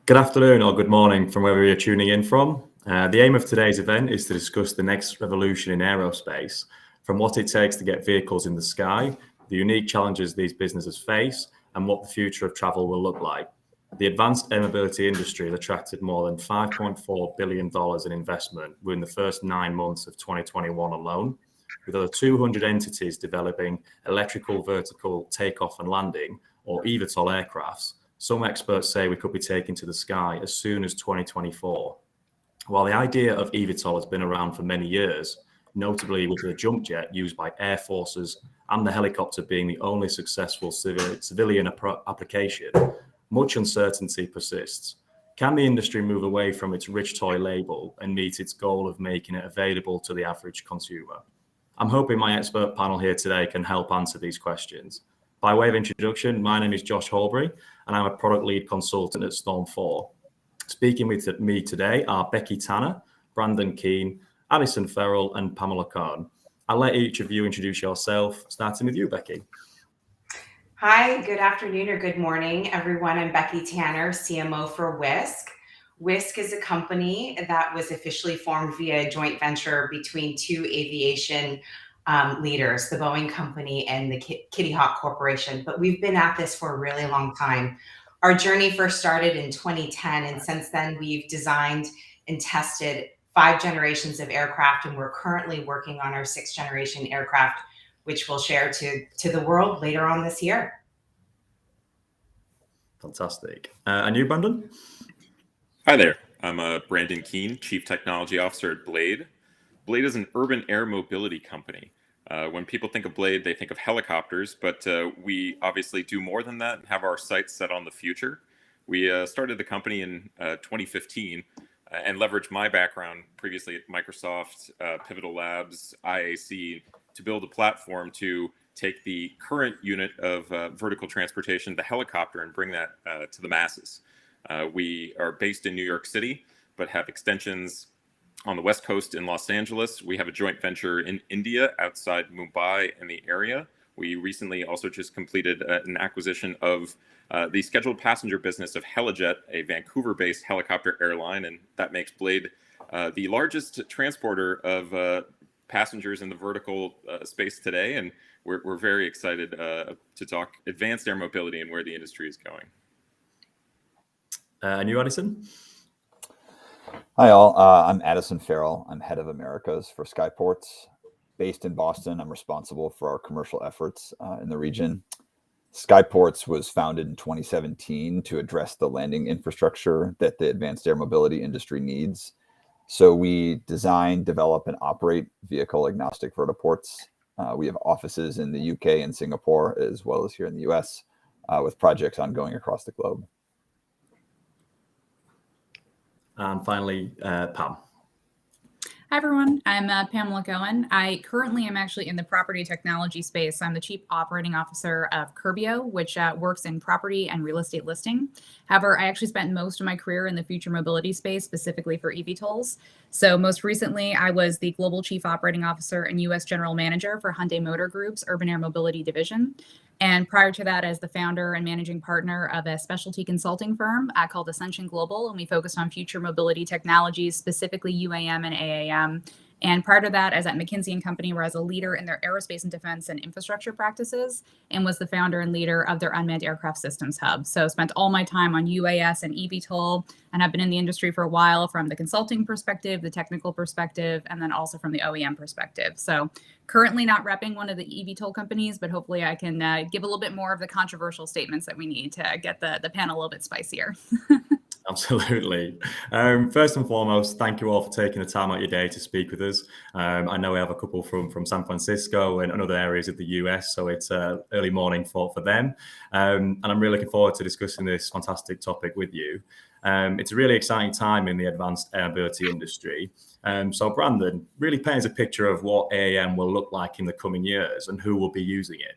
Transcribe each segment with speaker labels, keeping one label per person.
Speaker 1: Good afternoon or good morning from wherever you're tuning in from. The aim of today's event is to discuss the next revolution in aerospace, from what it takes to get vehicles in the sky, the unique challenges these businesses face, and what the future of travel will look like. The advanced air mobility industry has attracted more than $5.4 billion in investment within the first 9 months of 2021 alone, with over 200 entities developing electrical vertical takeoff and landing, or eVTOL aircrafts. Some experts say we could be taken to the sky as soon as 2024. While the idea of eVTOL has been around for many years, notably with the jump jet used by air forces and the helicopter being the only successful civilian application, much uncertainty persists. Can the industry move away from its rich toy label and meet its goal of making it available to the average consumer? I'm hoping my expert panel here today can help answer these questions. By way of introduction, my name is Josh Holbury, and I'm a product lead consultant at Storm 4. Speaking with me today are Becky Tanner, Brandon Keane, Alison Farrell, and Pamela Khan. I'll let each of you introduce yourself, starting with you, Becky.
Speaker 2: Hi, good afternoon or good morning, everyone. I'm Becky Tanner, CMO for Whisk. Whisk is a company that was officially formed via a joint venture between two aviation leaders, the Boeing Company and the Kitty Hawk Corporation. But we've been at this for a really long time. Our journey first started in 2010, and since then we've designed and tested 5 generations of aircraft, and we're currently working on our 6th generation aircraft, which we'll share to the world later on this year.
Speaker 1: Fantastic. And you, Brandon?
Speaker 3: Hi there. I'm Brandon Keane, Chief Technology Officer at Blade. Blade is an urban air mobility company. When people think of Blade, they think of helicopters, but we obviously do more than that and have our sights set on the future. We started the company in 2015 and leveraged my background previously at Microsoft, Pivotal Labs, IAC, to build a platform to take the current unit of vertical transportation, the helicopter, and bring that to the masses. We are based in New York City, but have extensions on the West Coast in Los Angeles. We have a joint venture in India outside Mumbai in the area. We recently also just completed an acquisition of the scheduled passenger business of Helijet, a Vancouver-based helicopter airline, and that makes Blade the largest transporter of passengers in the vertical space today. And we're very excited to talk advanced air mobility and where the industry is going.
Speaker 1: And you, Addison?
Speaker 4: Hi, all. I'm Addison Farrell. I'm head of Americas for Skyports. Based in Boston, I'm responsible for our commercial efforts in the region. Skyports was founded in 2017 to address the landing infrastructure that the advanced air mobility industry needs. So we design, develop, and operate vehicle-agnostic vertiports. We have offices in the UK and Singapore, as well as here in the US, with projects ongoing across the globe.
Speaker 1: And finally, Pam.
Speaker 5: Hi, everyone. I'm Pamela Cohen. I currently am actually in the property technology space. I'm the Chief Operating Officer of Curbio, which works in property and real estate listing. However, I actually spent most of my career in the future mobility space, specifically for eVTOLs. So most recently, I was the Global Chief Operating Officer and U.S. General Manager for Hyundai Motor Group's Urban Air Mobility Division. And prior to that, as the founder and managing partner of a specialty consulting firm called Ascension Global, and we focused on future mobility technologies, specifically UAM and AAM. And prior to that, I was at McKinsey & Company, where I was a leader in their aerospace and defense and infrastructure practices, and was the founder and leader of their unmanned aircraft systems hub. So spent all my time on UAS and eVTOL, and have been in the industry for a while from the consulting perspective, the technical perspective, and then also from the OEM perspective. So currently not repping one of the eVTOL companies, but hopefully I can give a little bit more of the controversial statements that we need to get the panel a little bit spicier.
Speaker 1: Absolutely. First and foremost, thank you all for taking the time out of your day to speak with us. I know we have a couple from San Francisco and other areas of the US, so it's early morning for them. And I'm really looking forward to discussing this fantastic topic with you. It's a really exciting time in the advanced air mobility industry. So Brandon, really paints a picture of what AAM will look like in the coming years and who will be using it.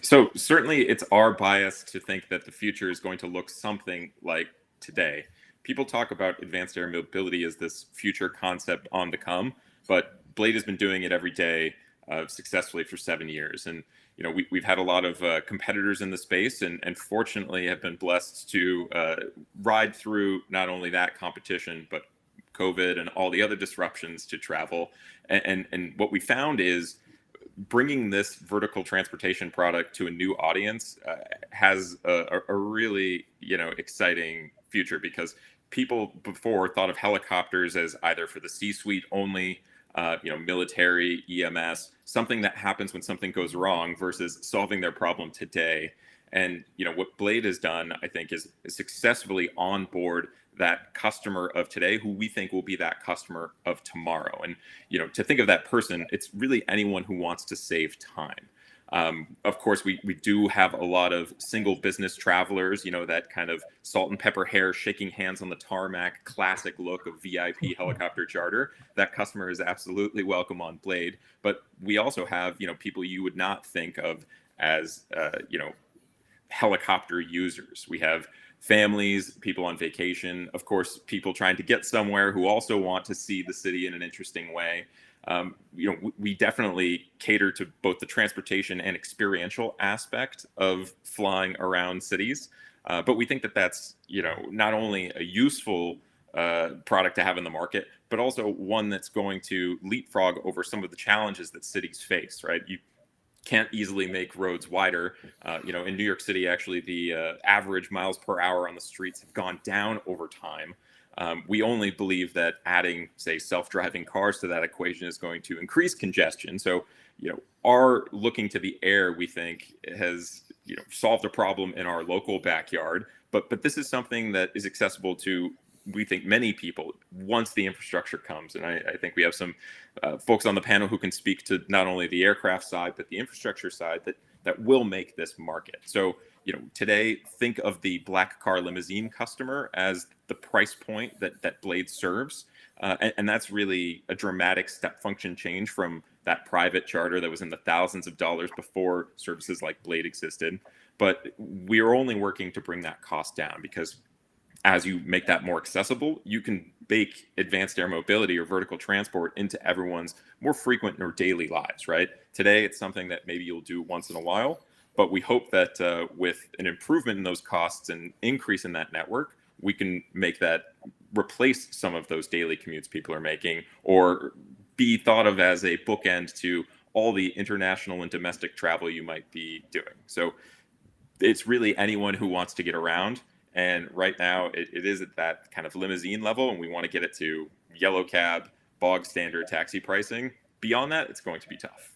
Speaker 3: So certainly it's our bias to think that the future is going to look something like today. People talk about advanced air mobility as this future concept on the come, but Blade has been doing it every day successfully for 7 years. And we've had a lot of competitors in the space, and fortunately have been blessed to ride through not only that competition, but COVID and all the other disruptions to travel. And what we found is bringing this vertical transportation product to a new audience has a really, exciting future, because people before thought of helicopters as either for the C-suite only, military, EMS, something that happens when something goes wrong, versus solving their problem today. And, what Blade has done, I think, is successfully onboard that customer of today, who we think will be that customer of tomorrow. And, to think of that person, it's really anyone who wants to save time. Of course, we do have a lot of single business travelers, that kind of salt and pepper hair, shaking hands on the tarmac, classic look of VIP helicopter charter. That customer is absolutely welcome on Blade. But we also have, people you would not think of as, helicopter users. We have families, people on vacation, of course, people trying to get somewhere who also want to see the city in an interesting way. We definitely cater to both the transportation and experiential aspect of flying around cities. But we think that that's, not only a useful product to have in the market, but also one that's going to leapfrog over some of the challenges that cities face, right? You can't easily make roads wider. In New York City, actually, the average miles per hour on the streets have gone down over time. We only believe that adding, say, self-driving cars to that equation is going to increase congestion. So, our looking to the air, we think, has, solved a problem in our local backyard. But this is something that is accessible to, we think, many people once the infrastructure comes. And I think we have some folks on the panel who can speak to not only the aircraft side, but the infrastructure side that will make this market. So, today, think of the black car limousine customer as the price point that Blade serves. And that's really a dramatic step function change from that private charter that was in the thousands of dollars before services like Blade existed. But we are only working to bring that cost down, because as you make that more accessible, you can bake advanced air mobility or vertical transport into everyone's more frequent or daily lives, right? Today, it's something that maybe you'll do once in a while, but we hope that with an improvement in those costs and increase in that network, we can make that replace some of those daily commutes people are making, or be thought of as a bookend to all the international and domestic travel you might be doing. So it's really anyone who wants to get around. And right now, it is at that kind of limousine level, and we want to get it to yellow cab, bog standard taxi pricing. Beyond that, it's going to be tough.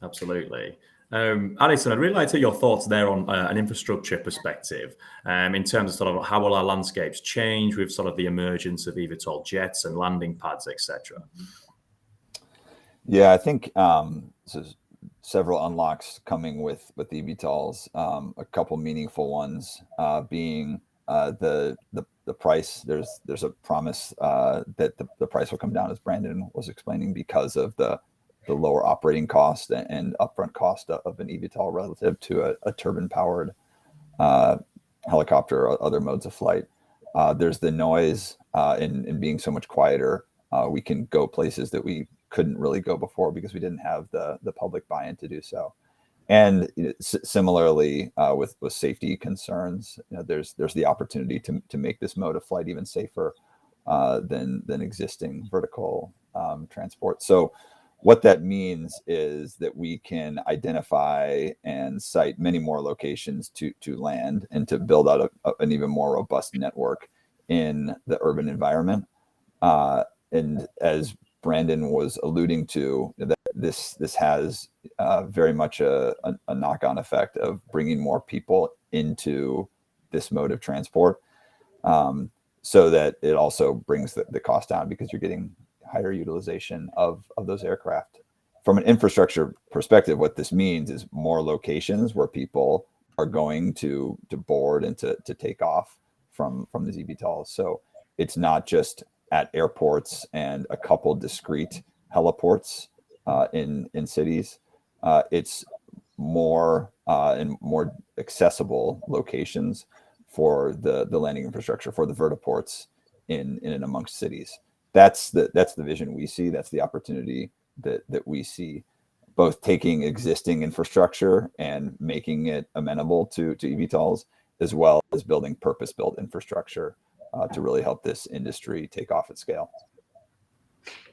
Speaker 1: Absolutely. Alison, I'd really like to hear your thoughts there on an infrastructure perspective, in terms of sort of how will our landscapes change with sort of the emergence of eVTOL jets and landing pads, etc.
Speaker 4: Yeah, I think so. Several unlocks coming with eVTOLs. A couple meaningful ones being the price. There's a promise that the price will come down, as Brandon was explaining, because of the lower operating cost and upfront cost of an eVTOL relative to a turbine-powered helicopter or other modes of flight. There's the noise in being so much quieter. We can go places that we couldn't really go before because we didn't have the public buy-in to do so. And similarly, with safety concerns, there's the opportunity to make this mode of flight even safer than existing vertical transport. So what that means is that we can identify and site many more locations to land and to build out an even more robust network in the urban environment. And as Brandon was alluding to, that this has very much a knock-on effect of bringing more people into this mode of transport, so that it also brings the cost down, because you're getting higher utilization of those aircraft. From an infrastructure perspective, what this means is more locations where people are going to board and to take off from these eVTOLs. So it's not just at airports and a couple discrete heliports in cities. It's more and more accessible locations for the landing infrastructure, for the vertiports in and amongst cities. That's the vision we see. That's the opportunity that we see. both taking existing infrastructure and making it amenable to eVTOLs, as well as building purpose-built infrastructure to really help this industry take off at scale.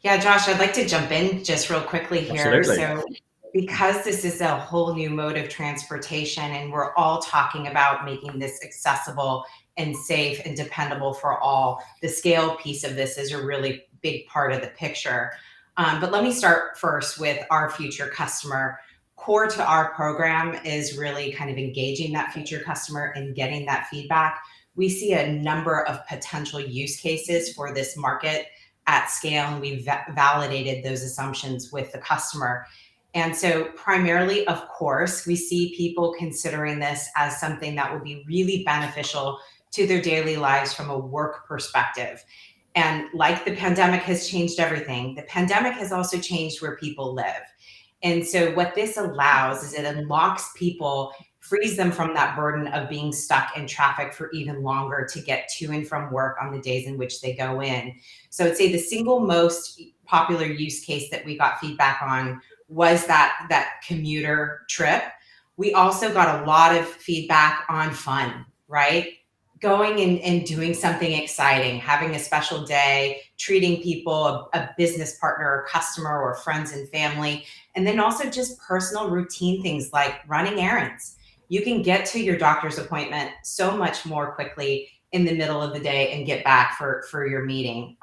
Speaker 2: Yeah, Josh, I'd like to jump in just real quickly here.
Speaker 1: Absolutely.
Speaker 2: So because this is a whole new mode of transportation and we're all talking about making this accessible and safe and dependable for all, the scale piece of this is a really big part of the picture. But let me start first with our future customer. Core to our program is really kind of engaging that future customer and getting that feedback. We see a number of potential use cases for this market at scale, and we've validated those assumptions with the customer. And so primarily, of course, we see people considering this as something that will be really beneficial to their daily lives from a work perspective. And like the pandemic has changed everything, the pandemic has also changed where people live. And so what this allows is it unlocks people, frees them from that burden of being stuck in traffic for even longer to get to and from work on the days in which they go in. So I'd say the single most popular use case that we got feedback on was that commuter trip. We also got a lot of feedback on fun, right? Going and doing something exciting, having a special day, treating people, a business partner or customer or friends and family, and then also just personal routine things like running errands. You can get to your doctor's appointment so much more quickly in the middle of the day and get back for your meeting.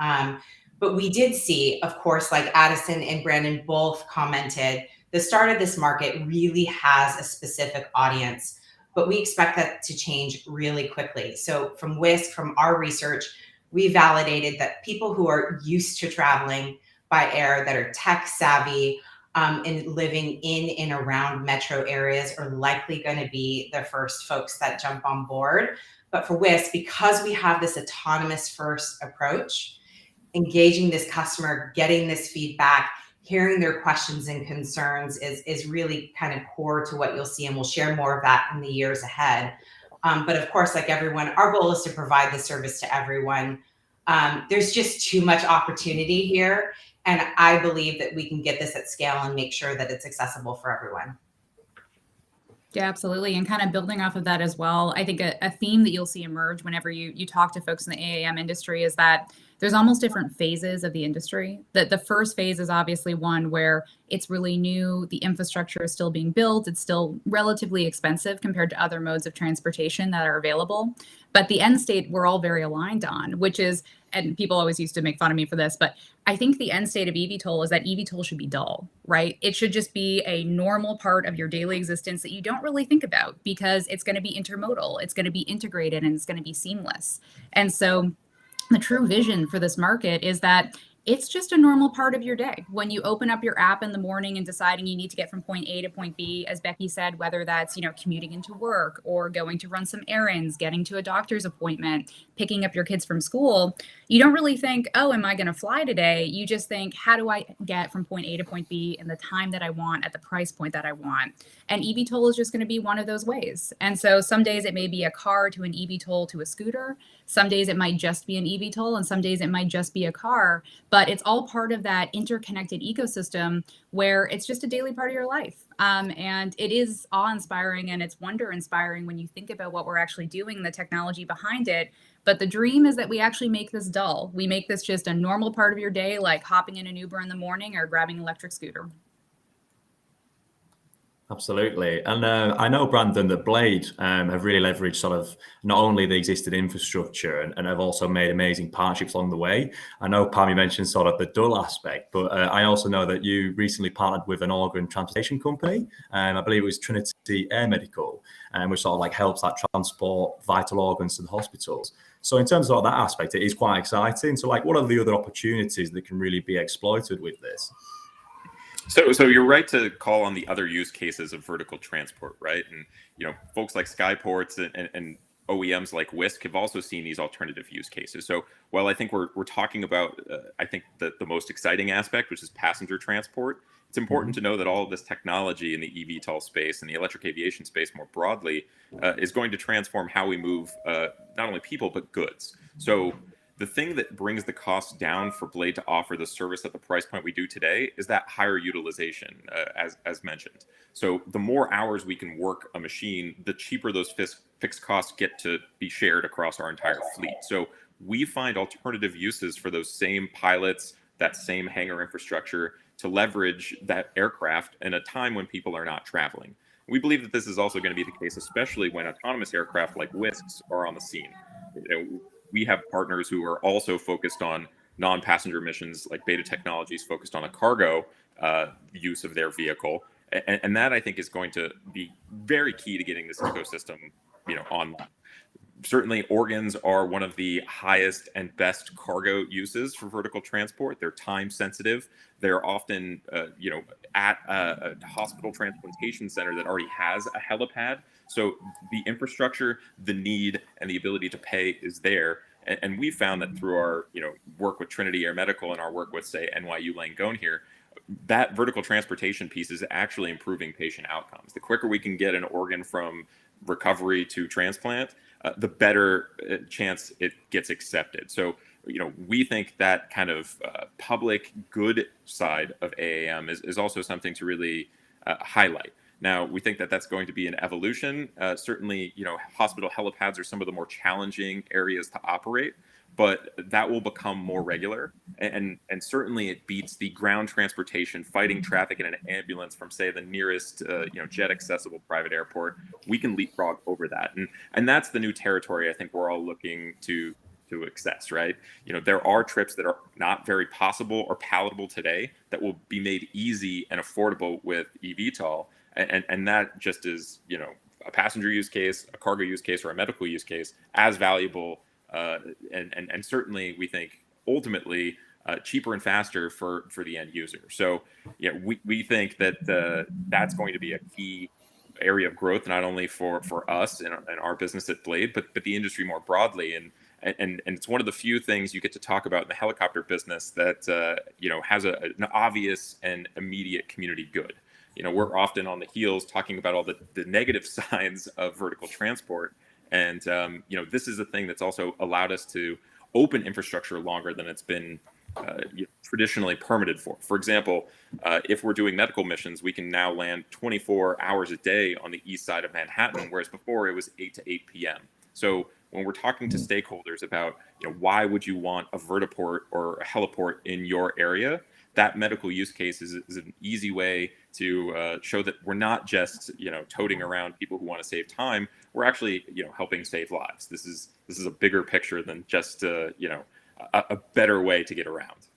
Speaker 2: But we did see, of course, like Addison and Brandon both commented, the start of this market really has a specific audience, but we expect that to change really quickly. So from WISC, from our research, we validated that people who are used to traveling by air, that are tech savvy, and living in and around metro areas are likely going to be the first folks that jump on board. But for WISC, because we have this autonomous first approach, engaging this customer, getting this feedback, hearing their questions and concerns is really kind of core to what you'll see, and we'll share more of that in the years ahead. But of course, like everyone, our goal is to provide the service to everyone. There's just too much opportunity here, and I believe that we can get this at scale and make sure that it's accessible for everyone.
Speaker 5: Yeah, absolutely. And kind of building off of that as well, I think a theme that you'll see emerge whenever you talk to folks in the AAM industry is that there's almost different phases of the industry. That the first phase is obviously one where it's really new, the infrastructure is still being built, it's still relatively expensive compared to other modes of transportation that are available. But the end state we're all very aligned on, which is, and people always used to make fun of me for this, but I think the end state of eVTOL is that eVTOL should be dull, right? It should just be a normal part of your daily existence that you don't really think about because it's going to be intermodal, it's going to be integrated, and it's going to be seamless. And so the true vision for this market is that it's just a normal part of your day. When you open up your app in the morning and deciding you need to get from point A to point B, as Becky said, whether that's, commuting into work or going to run some errands, getting to a doctor's appointment, picking up your kids from school, you don't really think, oh, am I going to fly today? You just think, how do I get from point A to point B in the time that I want at the price point that I want? And eVTOL is just going to be one of those ways. And so some days it may be a car to an eVTOL to a scooter. Some days it might just be an eVTOL, and some days it might just be a car. But it's all part of that interconnected ecosystem where it's just a daily part of your life. And it is awe-inspiring and it's wonder-inspiring when you think about what we're actually doing and the technology behind it. But the dream is that we actually make this dull. We make this just a normal part of your day, like hopping in an Uber in the morning or grabbing an electric scooter.
Speaker 1: Absolutely. And I know, Brandon, that Blade have really leveraged sort of not only the existing infrastructure and have also made amazing partnerships along the way. I know, Pam, you mentioned sort of the dull aspect, but I also know that you recently partnered with an organ transportation company. I believe it was Trinity Air Medical, which sort of like helps that transport vital organs to the hospitals. So in terms of that aspect, it is quite exciting. So like, what are the other opportunities that can really be exploited with this?
Speaker 3: So you're right to call on the other use cases of vertical transport, right? And folks like Skyports and OEMs like WISC have also seen these alternative use cases. So while I think we're talking about, I think the most exciting aspect, which is passenger transport, it's important to know that all of this technology in the eVTOL space and the electric aviation space more broadly is going to transform how we move not only people but goods. So The thing that brings the cost down for Blade to offer the service at the price point we do today is that higher utilization, as mentioned. So the more hours we can work a machine, the cheaper those fixed costs get to be shared across our entire fleet. So we find alternative uses for those same pilots, that same hangar infrastructure, to leverage that aircraft in a time when people are not traveling. We believe that this is also going to be the case, especially when autonomous aircraft like Wisks are on the scene. We have partners who are also focused on non-passenger missions, like Beta Technologies focused on a cargo use of their vehicle. And that, I think, is going to be very key to getting this ecosystem, online. Certainly, organs are one of the highest and best cargo uses for vertical transport. They're time sensitive. They're often, at a hospital transplantation center that already has a helipad. So the infrastructure, the need, and the ability to pay is there. And we found that through our, work with Trinity Air Medical and our work with, say, NYU Langone here, that vertical transportation piece is actually improving patient outcomes. The quicker we can get an organ from recovery to transplant, the better chance it gets accepted. So, we think that kind of public good side of AAM is also something to really highlight. Now, we think that that's going to be an evolution. Certainly, hospital helipads are some of the more challenging areas to operate, but that will become more regular. And certainly it beats the ground transportation, fighting traffic in an ambulance from, say, the nearest, jet accessible private airport. We can leapfrog over that. And that's the new territory I think we're all looking to access, right? There are trips that are not very possible or palatable today that will be made easy and affordable with eVTOL. And that just is, a passenger use case, a cargo use case, or a medical use case as valuable. And certainly we think ultimately cheaper and faster for the end user. So we think that that's going to be a key area of growth, not only for us and our business at Blade, but the industry more broadly. And it's one of the few things you get to talk about in the helicopter business that has an obvious and immediate community good. We're often on the heels talking about all the negative sides of vertical transport. And, this is a thing that's also allowed us to open infrastructure longer than it's been traditionally permitted for. For example, if we're doing medical missions, we can now land 24 hours a day on the east side of Manhattan, whereas before it was 8 to 8 p.m. So when we're talking to stakeholders about, why would you want a vertiport or a heliport in your area, that medical use case is an easy way to show that we're not just toting around people who want to save time. We're actually helping save lives. This is a bigger picture than just a better way to get around.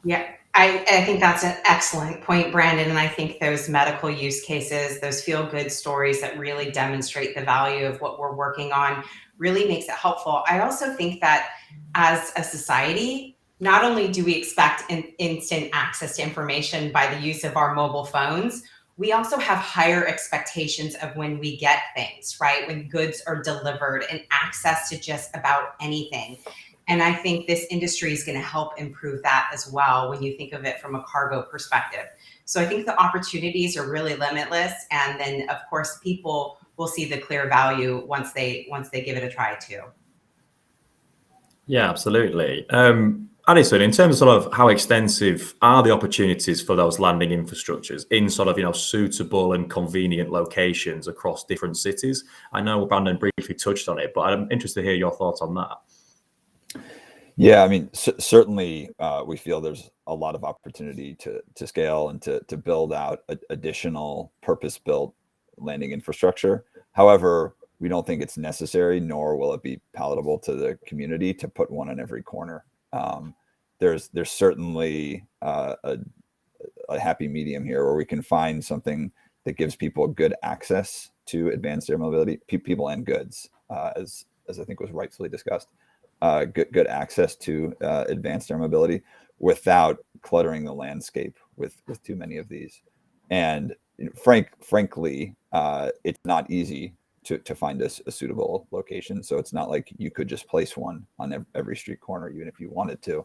Speaker 2: Yeah, I think that's an excellent point, Brandon. And I think those medical use cases, those feel-good stories that really demonstrate the value of what we're working on really makes it helpful. I also think that as a society, not only do we expect instant access to information by the use of our mobile phones, we also have higher expectations of when we get things, right? When goods are delivered and access to just about anything. And I think this industry is going to help improve that as well when you think of it from a cargo perspective. So I think the opportunities are really limitless. And then, of course, people will see the clear value once they give it a try too.
Speaker 1: Yeah, absolutely. Addison, in terms of how extensive are the opportunities for those landing infrastructures in suitable and convenient locations across different cities? I know Brandon briefly touched on it, but I'm interested to hear your thoughts on that.
Speaker 4: Yeah, I mean, certainly we feel there's a lot of opportunity to scale and to build out additional purpose-built landing infrastructure. However, we don't think it's necessary, nor will it be palatable to the community to put one in every corner. There's certainly a happy medium here where we can find something that gives people good access to advanced air mobility, people and goods, as I think was rightfully discussed. Good access to advanced air mobility without cluttering the landscape with too many of these. And frankly, it's not easy to find a suitable location. So it's not like you could just place one on every street corner, even if you wanted to.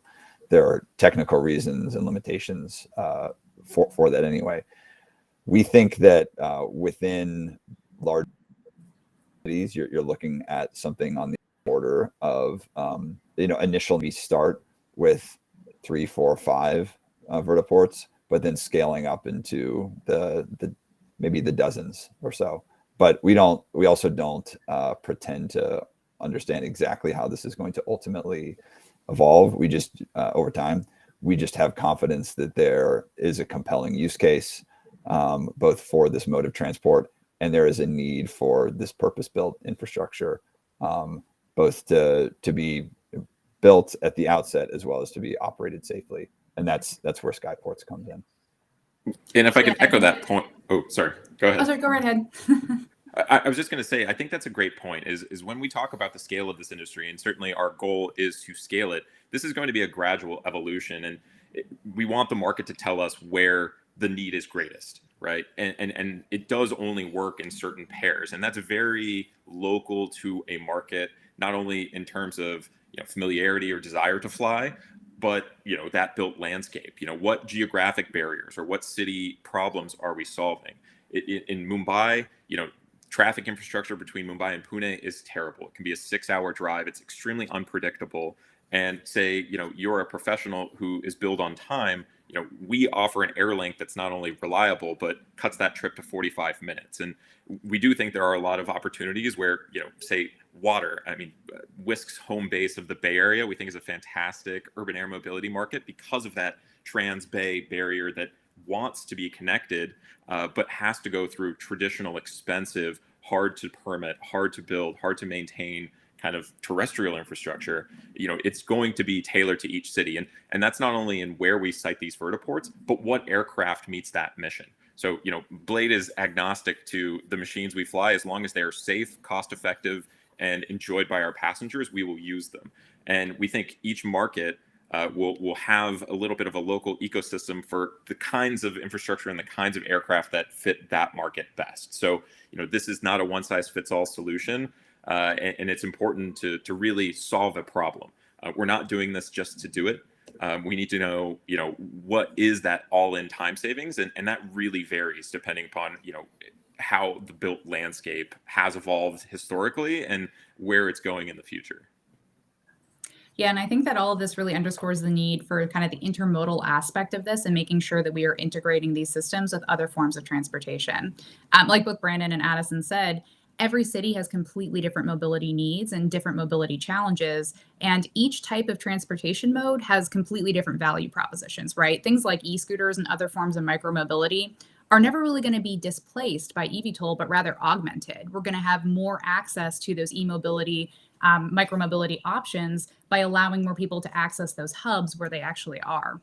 Speaker 4: There are technical reasons and limitations for that anyway. We think that within large cities, you're looking at something on the order of, initial we start with 3, 4, 5 vertiports, but then scaling up into the maybe the dozens or so. But we also don't pretend to understand exactly how this is going to ultimately evolve. We just over time, we just have confidence that there is a compelling use case, both for this mode of transport, and there is a need for this purpose-built infrastructure, both to be built at the outset as well as to be operated safely. And that's where Skyports comes in.
Speaker 3: And if I can echo that point, oh, sorry, go ahead.
Speaker 5: Oh, sorry, go right ahead.
Speaker 3: I was just going to say, I think that's a great point, is when we talk about the scale of this industry, and certainly our goal is to scale it, this is going to be a gradual evolution. And we want the market to tell us where the need is greatest, right? And it does only work in certain pairs. And that's very local to a market, not only in terms of familiarity or desire to fly, but that built landscape. What geographic barriers or what city problems are we solving? In Mumbai, traffic infrastructure between Mumbai and Pune is terrible. It can be a 6-hour drive. It's extremely unpredictable. And say, you're a professional who is billed on time, we offer an air link that's not only reliable, but cuts that trip to 45 minutes. And we do think there are a lot of opportunities where, say water, Wisk's home base of the Bay Area, we think is a fantastic urban air mobility market because of that trans-Bay barrier that wants to be connected, but has to go through traditional, expensive, hard to permit, hard to build, hard to maintain kind of terrestrial infrastructure. It's going to be tailored to each city. And that's not only in where we site these vertiports, but what aircraft meets that mission. So, Blade is agnostic to the machines we fly. As long as they are safe, cost-effective, and enjoyed by our passengers, we will use them. And we think each market will have a little bit of a local ecosystem for the kinds of infrastructure and the kinds of aircraft that fit that market best. So, this is not a one-size-fits-all solution, and it's important to really solve a problem. We're not doing this just to do it. We need to know, what is that all-in time savings, and that really varies depending upon, how the built landscape has evolved historically and where it's going in the future.
Speaker 5: Yeah, and I think that all of this really underscores the need for kind of the intermodal aspect of this and making sure that we are integrating these systems with other forms of transportation. Like both Brandon and Addison said, every city has completely different mobility needs and different mobility challenges. And each type of transportation mode has completely different value propositions, right? Things like e-scooters and other forms of micromobility are never really going to be displaced by eVTOL, but rather augmented. We're going to have more access to those e-mobility, micromobility options by allowing more people to access those hubs where they actually are.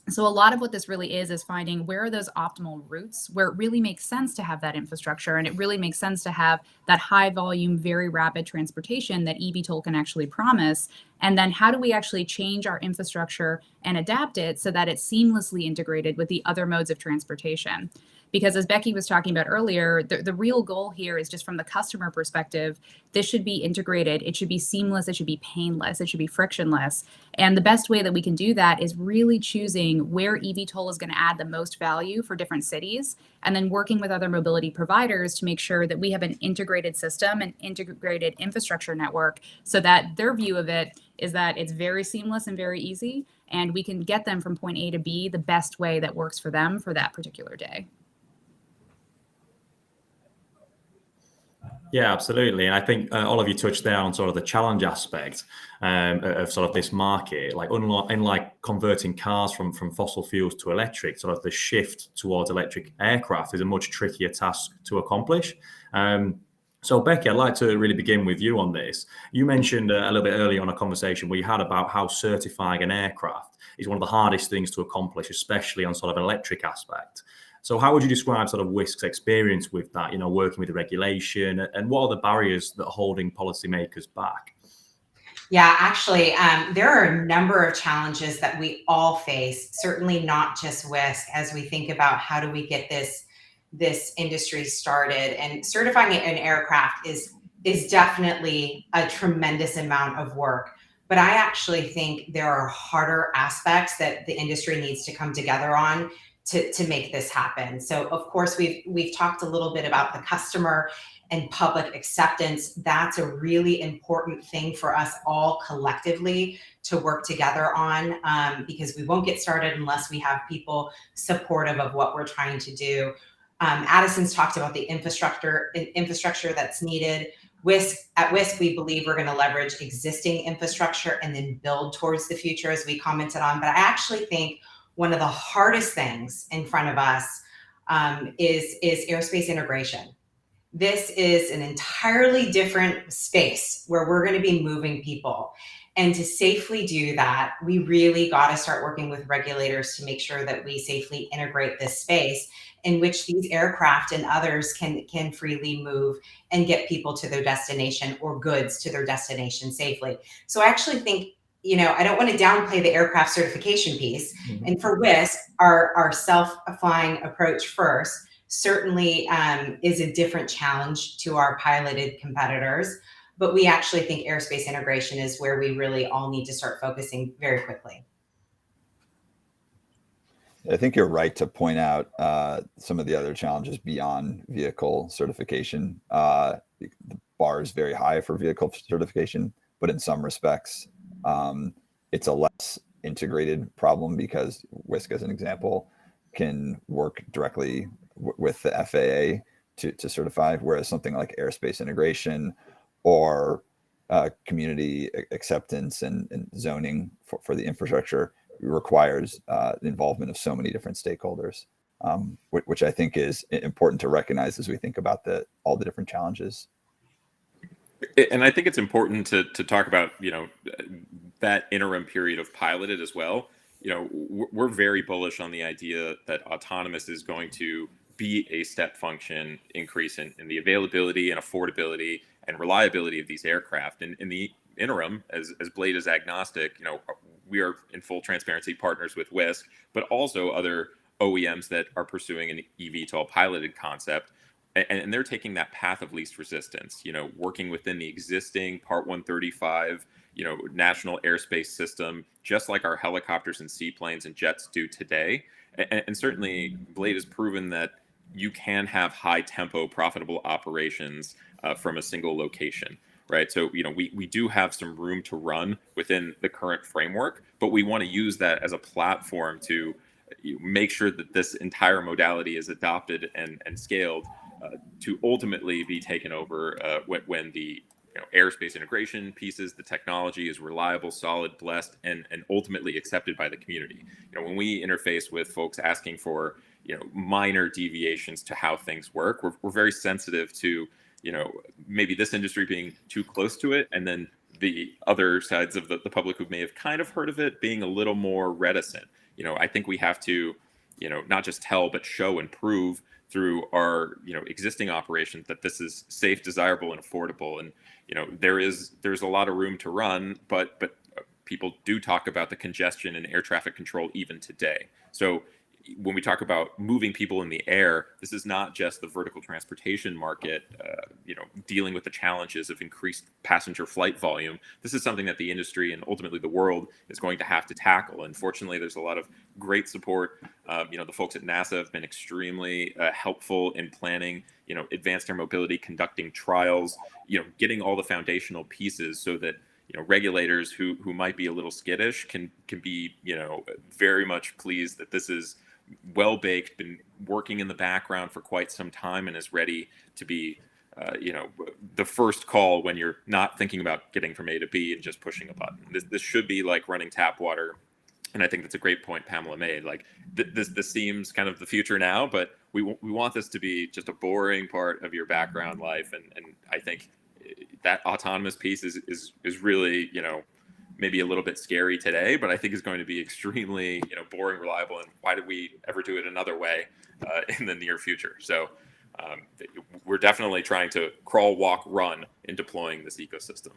Speaker 5: So a lot of what this really is finding where are those optimal routes where it really makes sense to have that infrastructure, and it really makes sense to have that high volume, very rapid transportation that eVTOL can actually promise. And then how do we actually change our infrastructure and adapt it so that it's seamlessly integrated with the other modes of transportation? Because as Becky was talking about earlier, the real goal here is just from the customer perspective, this should be integrated. It should be seamless. It should be painless. It should be frictionless. And the best way that we can do that is really choosing where eVTOL is going to add the most value for different cities, and then working with other mobility providers to make sure that we have an integrated system, an integrated infrastructure network, so that their view of it is that it's very seamless and very easy, and we can get them from point A to B the best way that works for them for that particular day.
Speaker 1: Yeah, absolutely. And I think all of you touched there on sort of the challenge aspect of sort of this market. Like unlike converting cars from fossil fuels to electric, sort of the shift towards electric aircraft is a much trickier task to accomplish. So Becky, I'd like to really begin with you on this. You mentioned a little bit earlier on a conversation we had about how certifying an aircraft is one of the hardest things to accomplish, especially on sort of an electric aspect. So how would you describe sort of Wisk's experience with that, working with the regulation, and what are the barriers that are holding policymakers back?
Speaker 2: Yeah, actually, there are a number of challenges that we all face, certainly not just Wisk, as we think about how do we get this industry started. And certifying an aircraft is definitely a tremendous amount of work. But I actually think there are harder aspects that the industry needs to come together on to make this happen. So of course we've talked a little bit about the customer and public acceptance, that's a really important thing for us all collectively to work together on, because we won't get started unless we have people supportive of what we're trying to do. Addison's talked about the infrastructure that's needed. At Wisk, we believe we're going to leverage existing infrastructure and then build towards the future, as we commented on. But I actually think one of the hardest things in front of us is aerospace integration. This is an entirely different space where we're going to be moving people. And to safely do that, we really got to start working with regulators to make sure that we safely integrate this space in which these aircraft and others can freely move and get people to their destination or goods to their destination safely. So I actually think, I don't want to downplay the aircraft certification piece. Mm-hmm. And for Wisk, our self-flying approach first certainly is a different challenge to our piloted competitors. But we actually think aerospace integration is where we really all need to start focusing very quickly.
Speaker 4: I think you're right to point out some of the other challenges beyond vehicle certification. The bar is very high for vehicle certification, but in some respects, it's a less integrated problem because Wisk, as an example, can work directly with the FAA to certify, whereas something like aerospace integration or community acceptance and zoning for the infrastructure requires the involvement of so many different stakeholders, which I think is important to recognize as we think about all the different challenges.
Speaker 3: And I think it's important to talk about, that interim period of piloted as well. We're very bullish on the idea that autonomous is going to be a step function increase in the availability and affordability and reliability of these aircraft. And in the interim, as Blade is agnostic, we are in full transparency partners with Wisk, but also other OEMs that are pursuing an eVTOL piloted concept. And they're taking that path of least resistance, working within the existing Part 135, national airspace system, just like our helicopters and seaplanes and jets do today. And certainly Blade has proven that you can have high tempo, profitable operations from a single location, right? So, we do have some room to run within the current framework, but we want to use that as a platform to make sure that this entire modality is adopted and scaled to ultimately be taken over when the airspace integration pieces, the technology is reliable, solid, blessed, and ultimately accepted by the community. When we interface with folks asking for minor deviations to how things work, we're very sensitive to maybe this industry being too close to it, and then the other sides of the public who may have kind of heard of it being a little more reticent. I think we have to not just tell but show and prove through our existing operations that this is safe, desirable, and affordable. And there's a lot of room to run, but people do talk about the congestion in air traffic control even today. So when we talk about moving people in the air, this is not just the vertical transportation market, dealing with the challenges of increased passenger flight volume. This is something that the industry and ultimately the world is going to have to tackle. And fortunately, there's a lot of great support. The folks at NASA have been extremely helpful in planning, advanced air mobility, conducting trials, getting all the foundational pieces so that regulators who might be a little skittish can be very much pleased that this is well baked, been working in the background for quite some time, and is ready to be the first call when you're not thinking about getting from A to B and just pushing a button. This should be like running tap water. And I think that's a great point Pamela made. Like this seems kind of the future now, but we want this to be just a boring part of your background life. And I think that autonomous piece is really, maybe a little bit scary today, but I think is going to be extremely, boring, reliable. And why did we ever do it another way in the near future? So we're definitely trying to crawl, walk, run in deploying this ecosystem.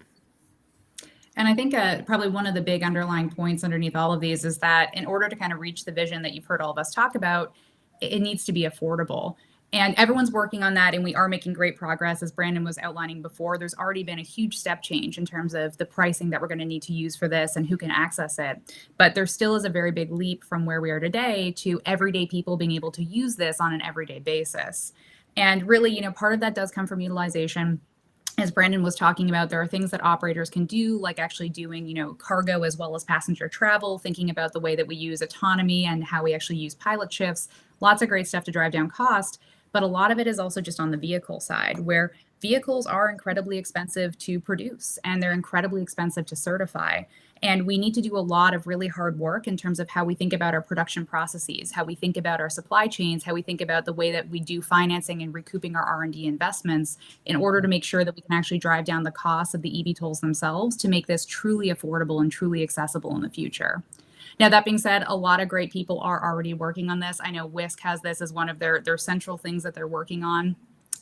Speaker 5: And I think probably one of the big underlying points underneath all of these is that in order to kind of reach the vision that you've heard all of us talk about, it needs to be affordable. And everyone's working on that, and we are making great progress. As Brandon was outlining before, there's already been a huge step change in terms of the pricing that we're going to need to use for this and who can access it. But there still is a very big leap from where we are today to everyday people being able to use this on an everyday basis. And really, part of that does come from utilization. As Brandon was talking about, there are things that operators can do, like actually doing, cargo as well as passenger travel, thinking about the way that we use autonomy and how we actually use pilot shifts. Lots of great stuff to drive down cost. But a lot of it is also just on the vehicle side, where vehicles are incredibly expensive to produce and they're incredibly expensive to certify. And we need to do a lot of really hard work in terms of how we think about our production processes, how we think about our supply chains, how we think about the way that we do financing and recouping our R&D investments in order to make sure that we can actually drive down the cost of the eVTOLs themselves to make this truly affordable and truly accessible in the future. Now, that being said, a lot of great people are already working on this. I know Wisk has this as one of their central things that they're working on,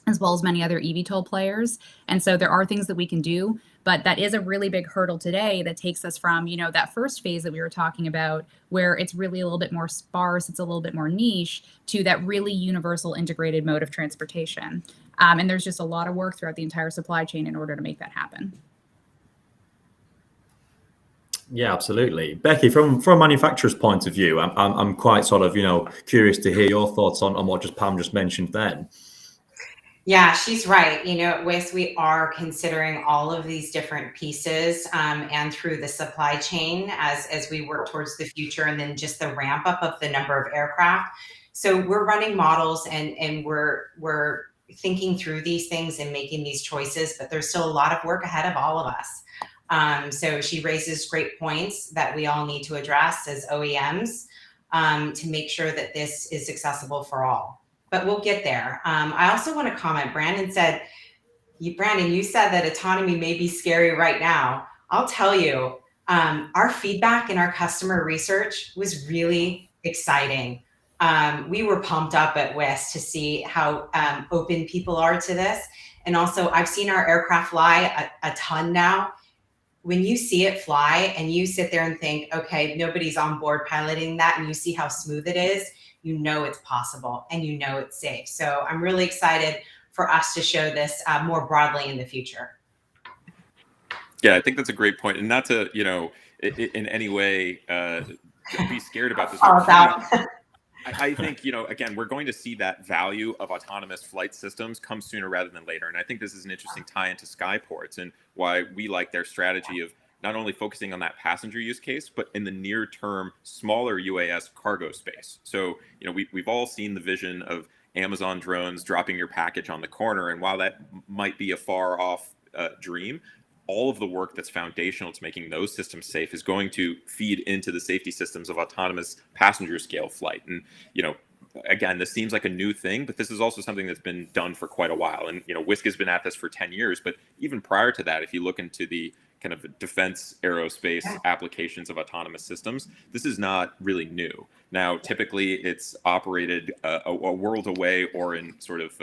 Speaker 5: as well as many other eVTOL players. And so there are things that we can do, but that is a really big hurdle today that takes us from, that first phase that we were talking about, where it's really a little bit more sparse, it's a little bit more niche, to that really universal integrated mode of transportation. And there's just a lot of work throughout the entire supply chain in order to make that happen.
Speaker 1: Yeah, absolutely. Becky, from a manufacturer's point of view, I'm quite sort of, curious to hear your thoughts on what Pam just mentioned then.
Speaker 2: Yeah, she's right. At WIS, we are considering all of these different pieces and through the supply chain as we work towards the future, and then just the ramp up of the number of aircraft. So we're running models and we're thinking through these things and making these choices, but there's still a lot of work ahead of all of us. So she raises great points that we all need to address as OEMs to make sure that this is accessible for all. But we'll get there. I also want to comment, Brandon, you said that autonomy may be scary right now. I'll tell you, our feedback and our customer research was really exciting. We were pumped up at WIS to see how open people are to this. And also, I've seen our aircraft fly a ton now. When you see it fly and you sit there and think, okay, nobody's on board piloting that, and you see how smooth it is, it's possible and it's safe. So I'm really excited for us to show this more broadly in the future.
Speaker 3: Yeah, I think that's a great point. And not to, in any way be scared about this. I think, again, we're going to see that value of autonomous flight systems come sooner rather than later. And I think this is an interesting tie into Skyports and why we like their strategy of not only focusing on that passenger use case, but in the near term, smaller UAS cargo space. So, we've all seen the vision of Amazon drones dropping your package on the corner. And while that might be a far off dream, all of the work that's foundational to making those systems safe is going to feed into the safety systems of autonomous passenger scale flight. And, again, this seems like a new thing, but this is also something that's been done for quite a while. And, Wisk has been at this for 10 years, but even prior to that, if you look into the kind of defense aerospace applications of autonomous systems, this is not really new. Now, typically it's operated a world away or in sort of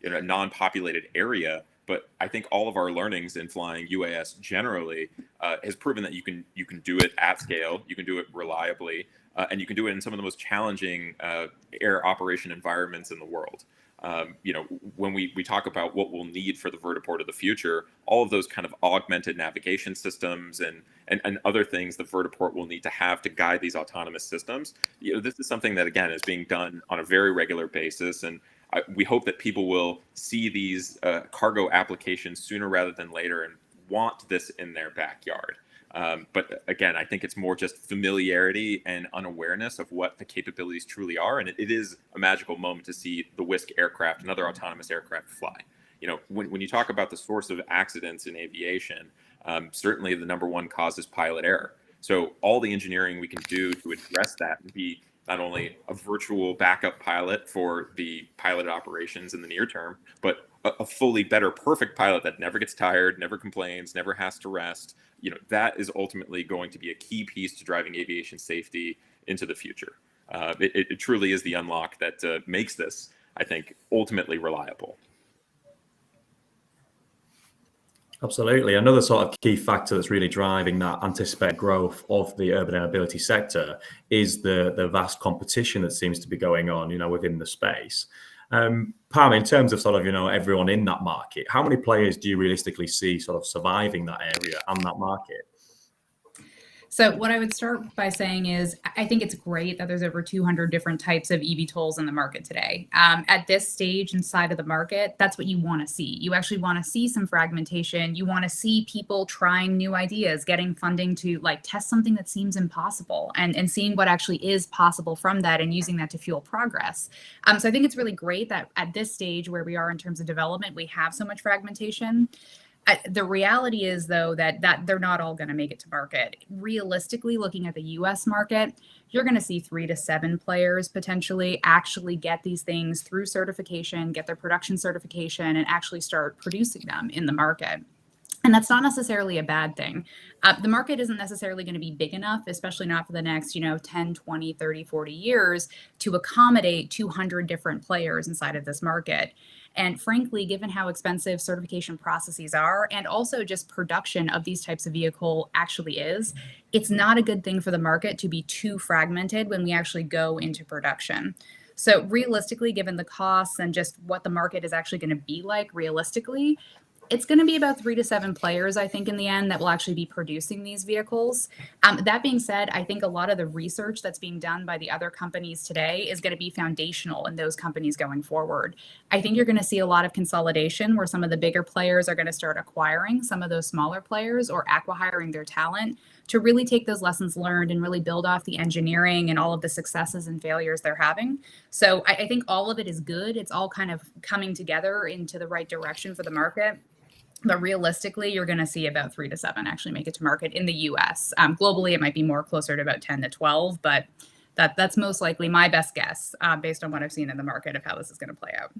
Speaker 3: in a non-populated area. But I think all of our learnings in flying UAS generally has proven that you can do it at scale, you can do it reliably, and you can do it in some of the most challenging air operation environments in the world. When we talk about what we'll need for the vertiport of the future, all of those kind of augmented navigation systems and other things the vertiport will need to have to guide these autonomous systems, this is something that, again, is being done on a very regular basis. And we hope that people will see these cargo applications sooner rather than later and want this in their backyard. But again, I think it's more just familiarity and unawareness of what the capabilities truly are. And it is a magical moment to see the Wisk aircraft and other autonomous aircraft fly. When you talk about the source of accidents in aviation, certainly the number one cause is pilot error. So all the engineering we can do to address that and be not only a virtual backup pilot for the piloted operations in the near term, but a fully better, perfect pilot that never gets tired, never complains, never has to rest. That is ultimately going to be a key piece to driving aviation safety into the future. It truly is the unlock that makes this, I think, ultimately reliable.
Speaker 1: Absolutely. Another sort of key factor that's really driving that anticipated growth of the urban air mobility sector is the vast competition that seems to be going on, within the space. Pam, in terms of sort of, everyone in that market, how many players do you realistically see sort of surviving that area and that market?
Speaker 5: So what I would start by saying is I think it's great that there's over 200 different types of eVTOLs in the market today. At this stage inside of the market, that's what you want to see. You actually want to see some fragmentation. You want to see people trying new ideas, getting funding to like test something that seems impossible and seeing what actually is possible from that and using that to fuel progress. So I think it's really great that at this stage where we are in terms of development, we have so much fragmentation. The reality is, though, that they're not all going to make it to market. Realistically, looking at the U.S. market, you're going to see 3 to 7 players potentially actually get these things through certification, get their production certification, and actually start producing them in the market. And that's not necessarily a bad thing. The market isn't necessarily going to be big enough, especially not for the next, 10, 20, 30, 40 years to accommodate 200 different players inside of this market. And frankly, given how expensive certification processes are, and also just production of these types of vehicle actually is, it's not a good thing for the market to be too fragmented when we actually go into production. So realistically, given the costs and just what the market is actually going to be like realistically, it's going to be about 3 to 7 players, I think, in the end that will actually be producing these vehicles. That being said, I think a lot of the research that's being done by the other companies today is going to be foundational in those companies going forward. I think you're going to see a lot of consolidation where some of the bigger players are going to start acquiring some of those smaller players or acqui-hiring their talent to really take those lessons learned and really build off the engineering and all of the successes and failures they're having. So I think all of it is good. It's all kind of coming together into the right direction for the market. But realistically, you're going to see about 3 to 7 actually make it to market in the US. Globally, it might be more closer to about 10 to 12, but that's most likely my best guess based on what I've seen in the market of how this is going to play out.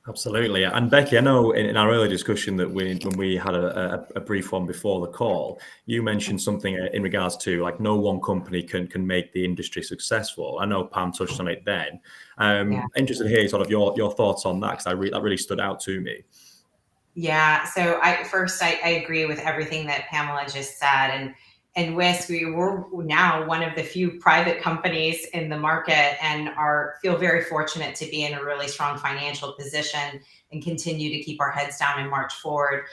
Speaker 1: Absolutely. And Becky, I know in our earlier discussion that when we had a brief one before the call, you mentioned something in regards to like no one company can make the industry successful. I know Pam touched on it then. Interested to hear sort of your thoughts on that, because that really stood out to me.
Speaker 2: Yeah. So I agree with everything that Pamela just said. And Whisk, we're now one of the few private companies in the market and feel very fortunate to be in a really strong financial position and continue to keep our heads down and march forward.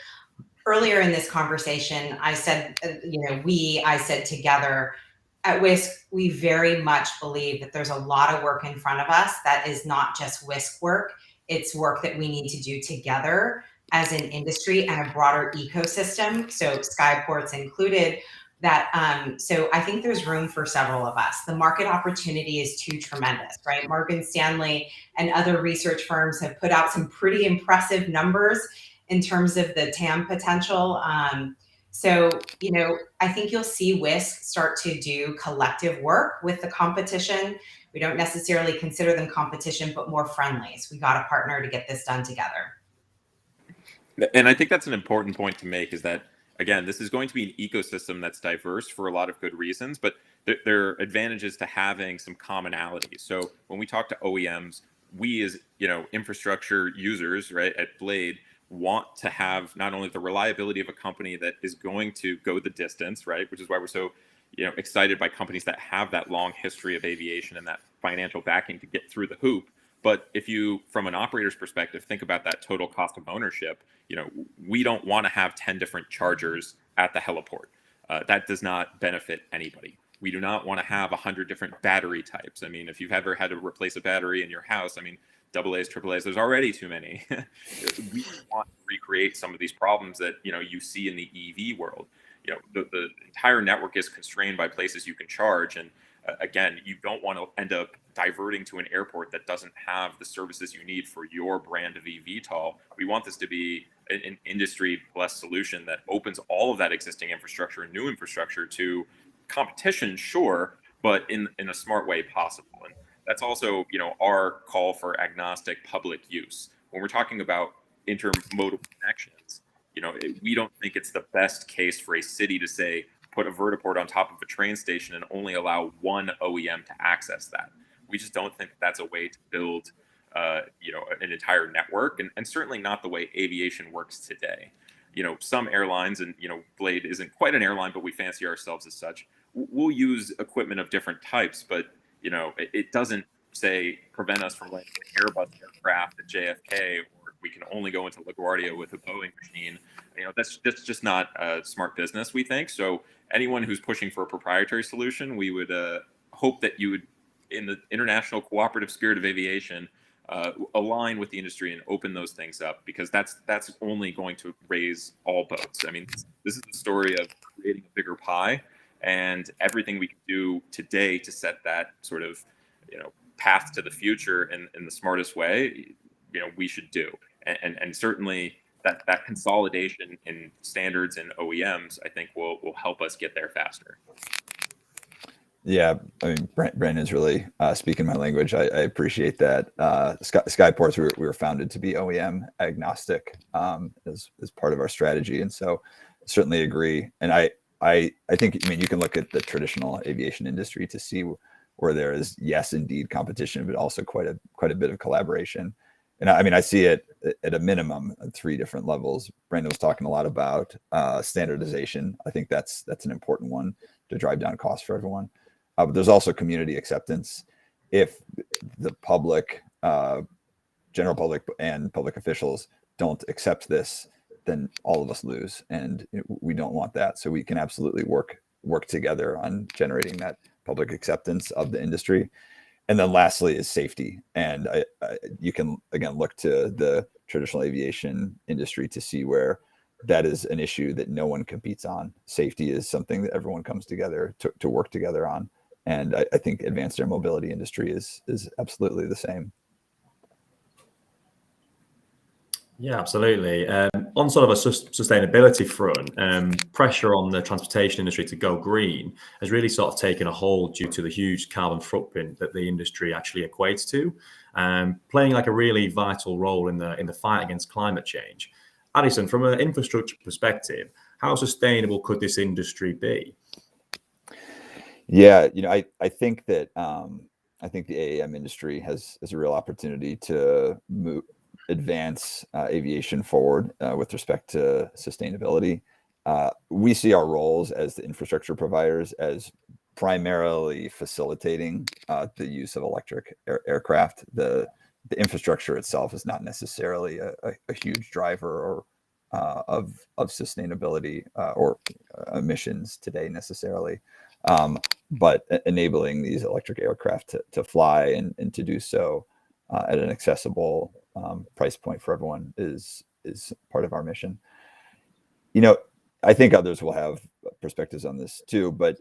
Speaker 2: Earlier in this conversation, I said, I said together, at Whisk, we very much believe that there's a lot of work in front of us that is not just Whisk work. It's work that we need to do together as an industry and a broader ecosystem, so Skyports included. So I think there's room for several of us. The market opportunity is too tremendous, right? Morgan Stanley and other research firms have put out some pretty impressive numbers in terms of the TAM potential. So, I think you'll see Whisk start to do collective work with the competition. We don't necessarily consider them competition, but more friendlies. We got to partner to get this done together.
Speaker 3: And I think that's an important point to make, is that, again, this is going to be an ecosystem that's diverse for a lot of good reasons, but there are advantages to having some commonalities. So when we talk to OEMs, we as infrastructure users, right, at Blade, want to have not only the reliability of a company that is going to go the distance, right, which is why we're so excited by companies that have that long history of aviation and that financial backing to get through the hoop. But if you, from an operator's perspective, think about that total cost of ownership, we don't want to have 10 different chargers at the heliport. That does not benefit anybody. We do not want to have 100 different battery types. I mean, if you've ever had to replace a battery in your house, I mean, AA's, AAA's, there's already too many. We want to recreate some of these problems that, you see in the EV world. The entire network is constrained by places you can charge. And again, you don't want to end up diverting to an airport that doesn't have the services you need for your brand of eVTOL. We want this to be an industry plus solution that opens all of that existing infrastructure and new infrastructure to competition, sure, but in a smart way possible. And that's also, our call for agnostic public use. When we're talking about intermodal connections, we don't think it's the best case for a city to say, put a vertiport on top of a train station and only allow one OEM to access that. We just don't think that's a way to build, an entire network, and certainly not the way aviation works today. Some airlines, and Blade isn't quite an airline, but we fancy ourselves as such. We'll use equipment of different types, but it doesn't prevent us from landing an Airbus aircraft at JFK or we can only go into LaGuardia with a Boeing machine. That's just not a smart business, we think. So anyone who's pushing for a proprietary solution, we would hope that you would, in the international cooperative spirit of aviation, align with the industry and open those things up, because that's only going to raise all boats. I mean, this is the story of creating a bigger pie, and everything we can do today to set that sort of path to the future in the smartest way, we should do. And certainly that consolidation in standards and OEMs, I think, will help us get there faster.
Speaker 4: Yeah, I mean, Brandon's really speaking my language. I appreciate that. Skyports, we were founded to be OEM agnostic as part of our strategy, and so certainly agree. And I think, I mean, you can look at the traditional aviation industry to see where there is, yes, indeed, competition, but also quite a bit of collaboration. And I mean, I see it at a minimum at 3 different levels. Brandon was talking a lot about standardization. I think that's an important one to drive down costs for everyone. But there's also community acceptance. If the public, general public and public officials don't accept this, then all of us lose, and we don't want that. So we can absolutely work together on generating that public acceptance of the industry. And then lastly is safety. And you can, again, look to the traditional aviation industry to see where that is an issue that no one competes on. Safety is something that everyone comes together to work together on. And I think advanced air mobility industry is absolutely the same.
Speaker 1: Yeah, absolutely. On sort of a sustainability front, pressure on the transportation industry to go green has really sort of taken a hold due to the huge carbon footprint that the industry actually equates to, playing like a really vital role in the fight against climate change. Addison, from an infrastructure perspective, how sustainable could this industry be?
Speaker 4: Yeah, I think that I think the AAM industry has a real opportunity to advance aviation forward with respect to sustainability. We see our roles as the infrastructure providers as primarily facilitating the use of electric aircraft. The infrastructure itself is not necessarily a huge driver of sustainability or emissions today necessarily. But enabling these electric aircraft to fly and to do so at an accessible price point for everyone is part of our mission. I think others will have perspectives on this too, but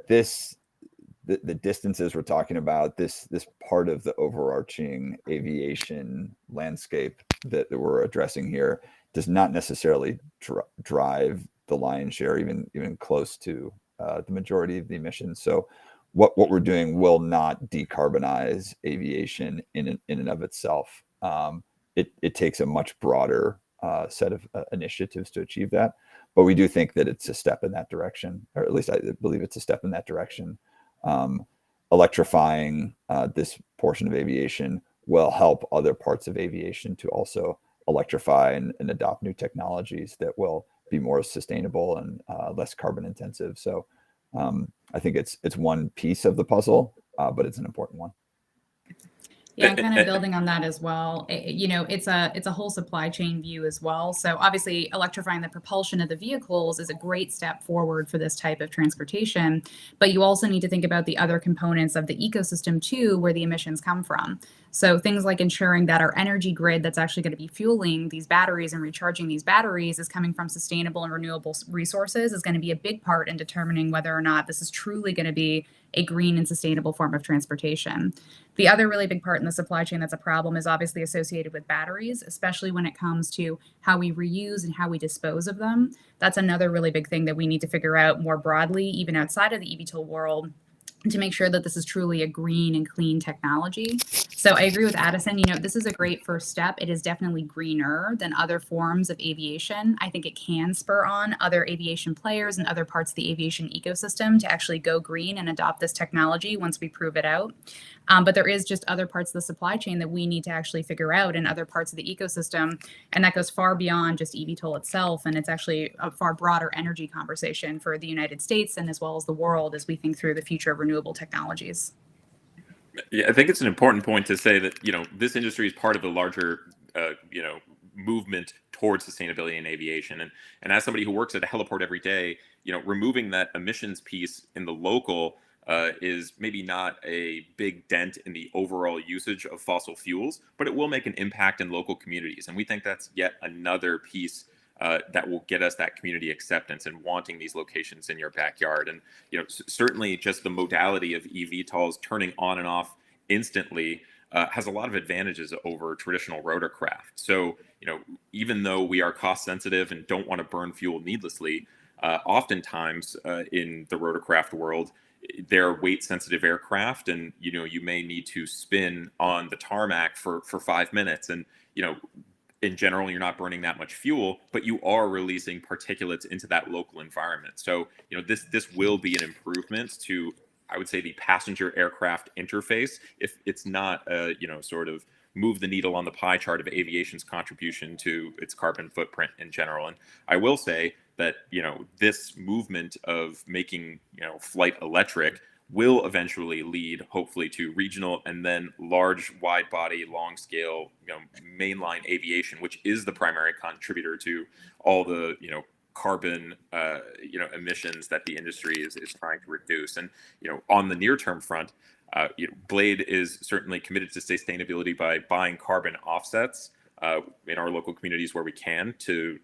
Speaker 4: the distances we're talking about, this part of the overarching aviation landscape that we're addressing here does not necessarily drive the lion's share, even close to the majority of the emissions. So what we're doing will not decarbonize aviation in and of itself. It takes a much broader set of initiatives to achieve that. But we do think that it's a step in that direction, or at least I believe it's a step in that direction. Electrifying this portion of aviation will help other parts of aviation to also electrify and adopt new technologies that will be more sustainable and less carbon intensive. So I think it's one piece of the puzzle, but it's an important one.
Speaker 5: Yeah, and kind of building on that as well, it's a whole supply chain view as well. So obviously electrifying the propulsion of the vehicles is a great step forward for this type of transportation, but you also need to think about the other components of the ecosystem too, where the emissions come from. So things like ensuring that our energy grid that's actually going to be fueling these batteries and recharging these batteries is coming from sustainable and renewable resources is going to be a big part in determining whether or not this is truly going to be a green and sustainable form of transportation. The other really big part in the supply chain that's a problem is obviously associated with batteries, especially when it comes to how we reuse and how we dispose of them. That's another really big thing that we need to figure out more broadly, even outside of the eVTOL world, to make sure that this is truly a green and clean technology. So I agree with Addison, this is a great first step. It is definitely greener than other forms of aviation. I think it can spur on other aviation players and other parts of the aviation ecosystem to actually go green and adopt this technology once we prove it out. But there is just other parts of the supply chain that we need to actually figure out in other parts of the ecosystem. And that goes far beyond just eVTOL itself. And it's actually a far broader energy conversation for the United States and as well as the world as we think through the future of renewable technologies.
Speaker 3: Yeah, I think it's an important point to say that, this industry is part of a larger, movement towards sustainability in aviation. And as somebody who works at a heliport every day, removing that emissions piece in the local is maybe not a big dent in the overall usage of fossil fuels, but it will make an impact in local communities. And we think that's yet another piece that will get us that community acceptance and wanting these locations in your backyard. And certainly just the modality of eVTOLs turning on and off instantly has a lot of advantages over traditional rotorcraft. So even though we are cost sensitive and don't want to burn fuel needlessly, oftentimes in the rotorcraft world, they're weight sensitive aircraft, and you may need to spin on the tarmac for 5 minutes, and in general, you're not burning that much fuel, but you are releasing particulates into that local environment. So, this will be an improvement to, I would say, the passenger aircraft interface, if it's not, sort of move the needle on the pie chart of aviation's contribution to its carbon footprint in general. And I will say that, this movement of making, flight electric will eventually lead, hopefully, to regional and then large, wide body, long scale, mainline aviation, which is the primary contributor to all the, carbon, emissions that the industry is trying to reduce. And, on the near term front, Blade is certainly committed to sustainability by buying carbon offsets in our local communities where we can to,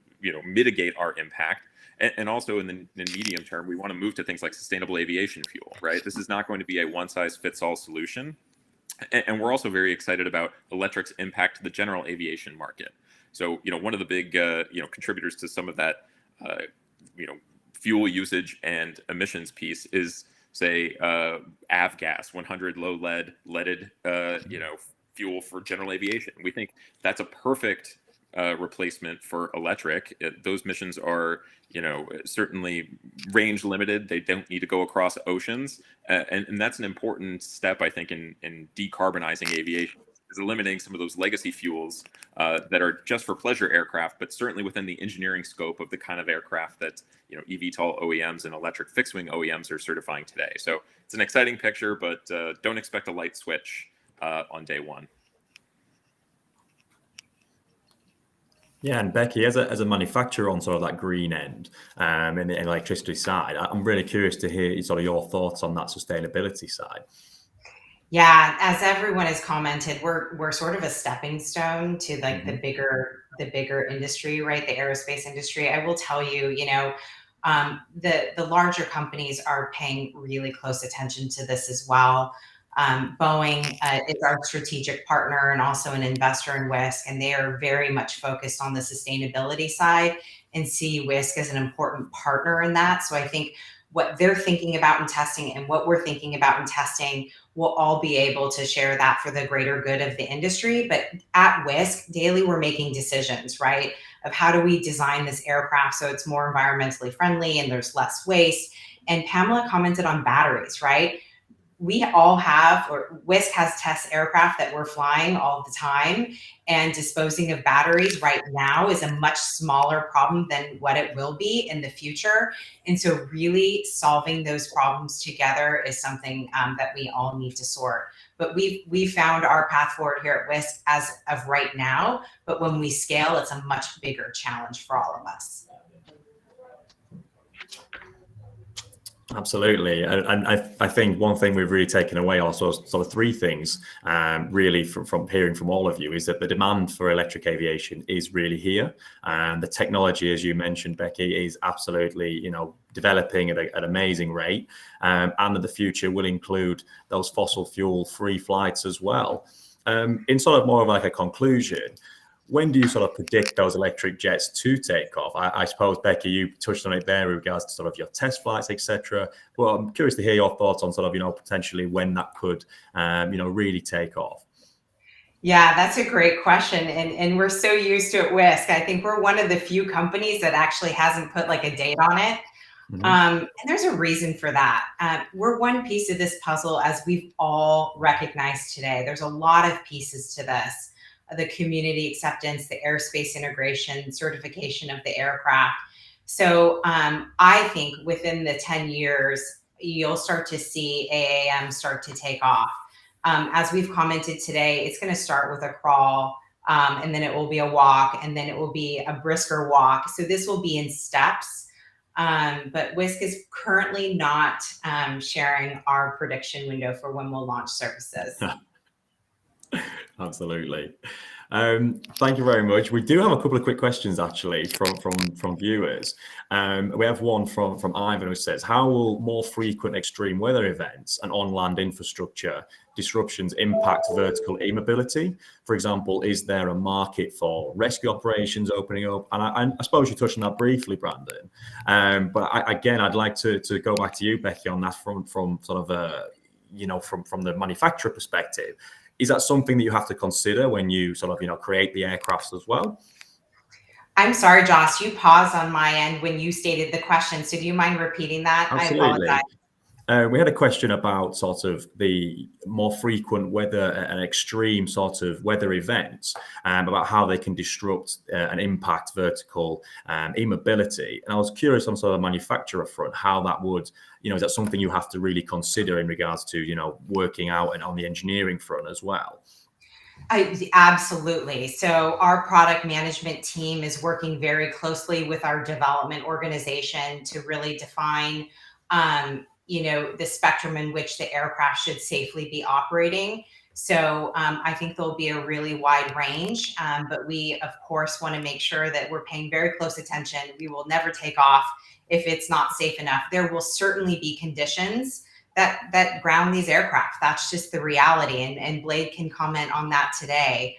Speaker 3: mitigate our impact. And also in the medium term, we want to move to things like sustainable aviation fuel, right? This is not going to be a one-size-fits-all solution. And we're also very excited about electric's impact to the general aviation market. So, one of the big, contributors to some of that, fuel usage and emissions piece is, say, avgas, 100 low leaded, fuel for general aviation. We think that's a perfect replacement for electric. Those missions are, certainly range limited. They don't need to go across oceans. And that's an important step, I think, in decarbonizing aviation, is eliminating some of those legacy fuels that are just for pleasure aircraft, but certainly within the engineering scope of the kind of aircraft that, eVTOL OEMs and electric fixed-wing OEMs are certifying today. So it's an exciting picture, but don't expect a light switch on day one.
Speaker 1: Yeah, and Becky, as a manufacturer on sort of that green end in the electricity side, I'm really curious to hear sort of your thoughts on that sustainability side.
Speaker 2: Yeah, as everyone has commented, we're sort of a stepping stone to like the bigger industry, right? The aerospace industry. I will tell you, the larger companies are paying really close attention to this as well. Boeing is our strategic partner and also an investor in Wisk, and they are very much focused on the sustainability side and see Wisk as an important partner in that. So I think what they're thinking about in testing and what we're thinking about in testing, we'll all be able to share that for the greater good of the industry. But at Wisk, daily we're making decisions, right, of how do we design this aircraft so it's more environmentally friendly and there's less waste. And Pamela commented on batteries, right? We all have, or Wisk has test aircraft that we're flying all the time, and disposing of batteries right now is a much smaller problem than what it will be in the future. And so really solving those problems together is something that we all need to sort. But we've found our path forward here at Wisk as of right now, but when we scale, it's a much bigger challenge for all of us.
Speaker 1: Absolutely. And I think one thing we've really taken away, also sort of three things really from hearing from all of you, is that the demand for electric aviation is really here. And the technology, as you mentioned, Becky, is absolutely, developing at an amazing rate. And that the future will include those fossil fuel free flights as well. In sort of more of like a conclusion, when do you sort of predict those electric jets to take off? I suppose, Becky, you touched on it there in regards to sort of your test flights, etc. Well, I'm curious to hear your thoughts on sort of, potentially when that could, really take off.
Speaker 2: Yeah, that's a great question. And we're so used to it, Wisk. I think we're one of the few companies that actually hasn't put like a date on it. And there's a reason for that. We're one piece of this puzzle, as we've all recognized today. There's a lot of pieces to this. The community acceptance, the airspace integration, certification of the aircraft. So I think within the 10 years, you'll start to see AAM start to take off. As we've commented today, it's going to start with a crawl. and then it will be a walk, and then it will be a brisker walk. So this will be in steps. But Whisk is currently not sharing our prediction window for when we'll launch services.
Speaker 1: Absolutely. Thank you very much. We do have a couple of quick questions actually from viewers. We have one from Ivan who says, how will more frequent extreme weather events and on-land infrastructure disruptions impact vertical e-mobility? For example, is there a market for rescue operations opening up? And I suppose you touched on that briefly, Brandon. But again, I'd like to go back to you, Becky, on that from sort of from the manufacturer perspective. Is that something that you have to consider when you sort of, create the aircrafts as well?
Speaker 2: I'm sorry, Joss, you paused on my end when you stated the question. So do you mind repeating that?
Speaker 1: Absolutely.
Speaker 2: I apologize.
Speaker 1: We had a question about sort of the more frequent weather and extreme sort of weather events, about how they can disrupt and impact vertical e-mobility. And I was curious on sort of the manufacturer front, how that would, is that something you have to really consider in regards to, working out and on the engineering front as well?
Speaker 2: Absolutely. So our product management team is working very closely with our development organization to really define, the spectrum in which the aircraft should safely be operating. So I think there'll be a really wide range, but we, of course, want to make sure that we're paying very close attention. We will never take off if it's not safe enough. There will certainly be conditions that ground these aircraft. That's just the reality. And Blade can comment on that today.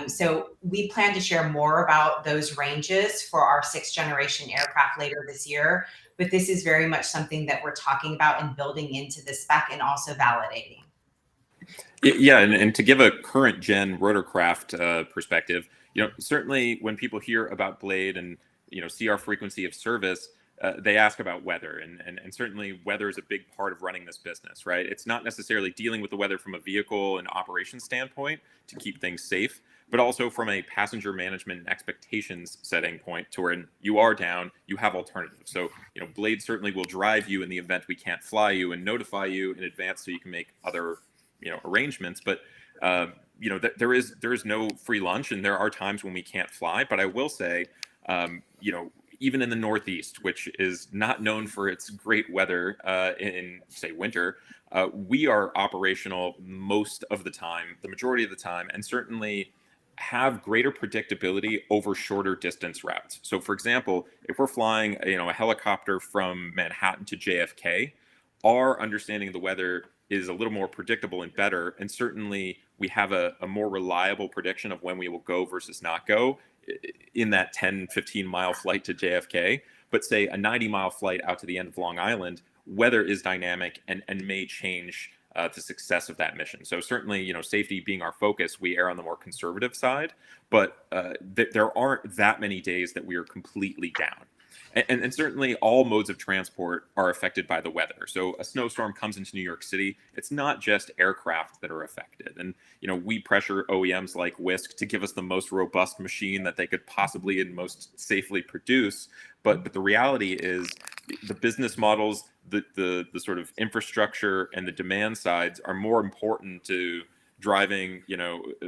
Speaker 2: So we plan to share more about those ranges for our 6th generation aircraft later this year. But this is very much something that we're talking about and building into the spec and also validating.
Speaker 3: Yeah, and to give a current gen rotorcraft perspective, certainly when people hear about Blade and see our frequency of service, they ask about weather, and certainly weather is a big part of running this business, right? It's not necessarily dealing with the weather from a vehicle and operation standpoint to keep things safe, but also from a passenger management and expectations setting point to where you are down, you have alternatives. So, Blade certainly will drive you in the event we can't fly you and notify you in advance so you can make other, arrangements. But, there is no free lunch, and there are times when we can't fly. But I will say, even in the Northeast, which is not known for its great weather in, say, winter, we are operational most of the time, the majority of the time, and certainly have greater predictability over shorter distance routes. So, for example, if we're flying, a helicopter from Manhattan to JFK, our understanding of the weather is a little more predictable and better, and certainly we have a more reliable prediction of when we will go versus not go in that 10, 15 mile flight to JFK. But say a 90-mile flight out to the end of Long Island, weather is dynamic and may change the success of that mission. So certainly, safety being our focus, we err on the more conservative side, but there aren't that many days that we are completely down. And certainly all modes of transport are affected by the weather. So a snowstorm comes into New York City, it's not just aircraft that are affected. And, we pressure OEMs like Whisk to give us the most robust machine that they could possibly and most safely produce. But the reality is the business models, the sort of infrastructure and the demand sides are more important to driving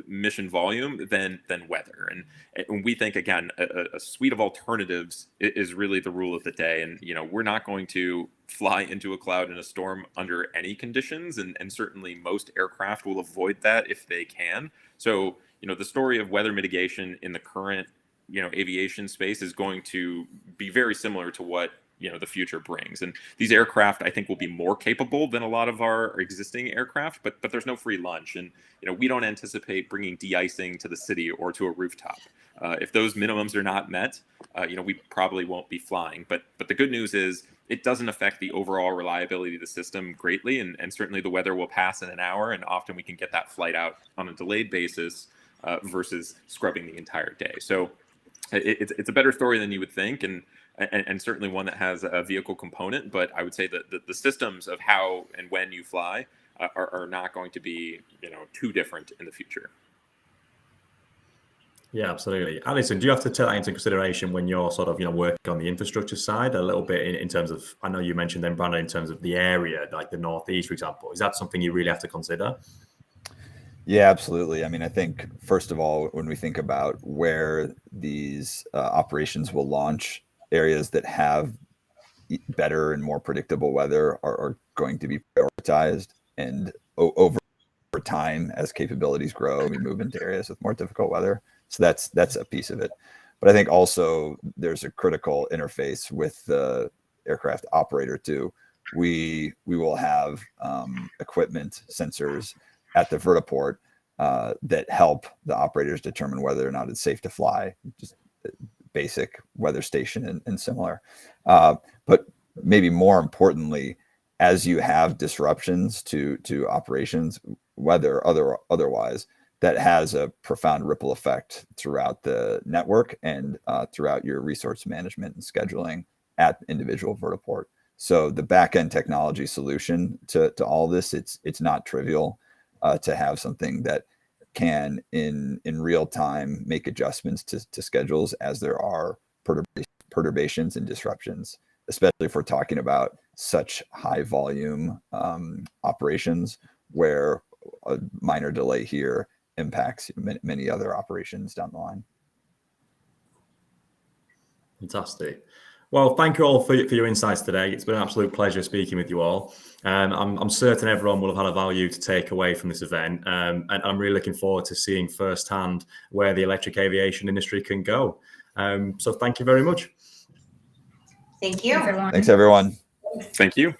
Speaker 3: mission volume than weather, and we think again a suite of alternatives is really the rule of the day. And we're not going to fly into a cloud in a storm under any conditions, and certainly most aircraft will avoid that if they can. So the story of weather mitigation in the current aviation space is going to be very similar to what the future brings. And these aircraft, I think, will be more capable than a lot of our existing aircraft, but there's no free lunch. And, we don't anticipate bringing de-icing to the city or to a rooftop. If those minimums are not met, we probably won't be flying. But the good news is it doesn't affect the overall reliability of the system greatly. And certainly the weather will pass in an hour, and often we can get that flight out on a delayed basis versus scrubbing the entire day. So it's a better story than you would think. And certainly one that has a vehicle component, but I would say that the systems of how and when you fly are not going to be too different in the future.
Speaker 1: Yeah, absolutely. Alison, do you have to take that into consideration when you're sort of working on the infrastructure side a little bit in terms of, I know you mentioned then, Brandon, in terms of the area, like the Northeast, for example, is that something you really have to consider?
Speaker 4: Yeah, absolutely. I mean, I think first of all, when we think about where these operations will launch, areas that have better and more predictable weather are going to be prioritized, and over time, as capabilities grow, we move into areas with more difficult weather. So that's a piece of it. But I think also there's a critical interface with the aircraft operator too. We will have equipment, sensors at the vertiport that help the operators determine whether or not it's safe to fly. Just basic weather station and similar. But maybe more importantly, as you have disruptions to operations, whether otherwise, that has a profound ripple effect throughout the network and throughout your resource management and scheduling at individual vertiport. So the back-end technology solution to all this, it's not trivial to have something that can in real time make adjustments to schedules as there are perturbations and disruptions, especially if we're talking about such high volume operations where a minor delay here impacts many other operations down the line.
Speaker 1: Fantastic. Well, thank you all for your insights today. It's been an absolute pleasure speaking with you all. I'm certain everyone will have had a value to take away from this event. And I'm really looking forward to seeing firsthand where the electric aviation industry can go. So thank you very much.
Speaker 2: Thank you.
Speaker 5: Thanks, everyone.
Speaker 4: Thanks, everyone.
Speaker 3: Thank you.